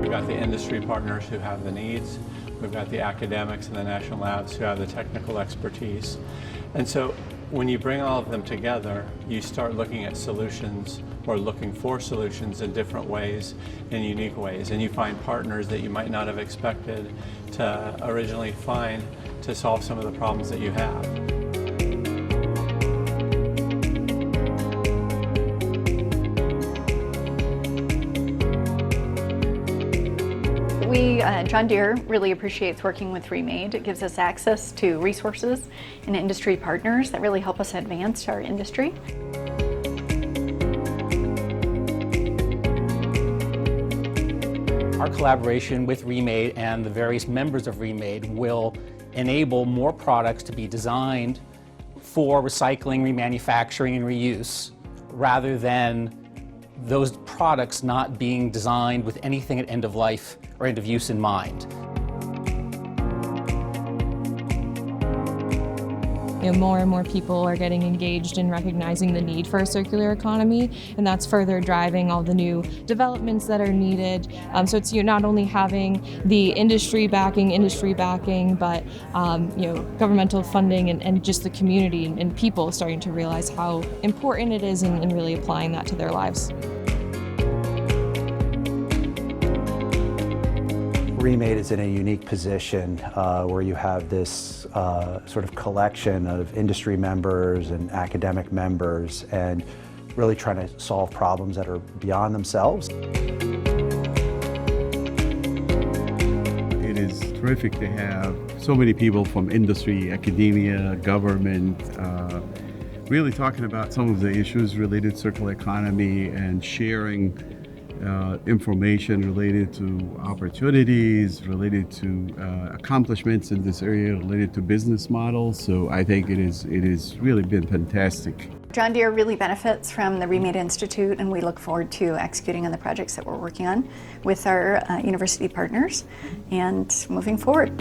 We've got the industry partners who have the needs. We've got the academics and the national labs who have the technical expertise. And so when you bring all of them together, you start looking at solutions or looking for solutions in different ways, in unique ways. And you find partners that you might not have expected to originally find to solve some of the problems that you have. John Deere really appreciates working with REMADE. It gives us access to resources and industry partners that really help us advance our industry. Our collaboration with REMADE and the various members of REMADE will enable more products to be designed for recycling, remanufacturing, and reuse, rather than those products not being designed with anything at end of life or end of use in mind. More and more people are getting engaged in recognizing the need for a circular economy, and that's further driving all the new developments that are needed. So it's not only having the industry backing, but governmental funding and just the community and people starting to realize how important it is and really applying that to their lives. REMADE is in a unique position where you have this sort of collection of industry members and academic members and really trying to solve problems that are beyond themselves. It is terrific to have so many people from industry, academia, government, really talking about some of the issues related to circular economy and sharing information related to opportunities, related to accomplishments in this area, related to business models. So I think it is really been fantastic. John Deere really benefits from the REMADE Institute, and we look forward to executing on the projects that we're working on with our university partners and moving forward.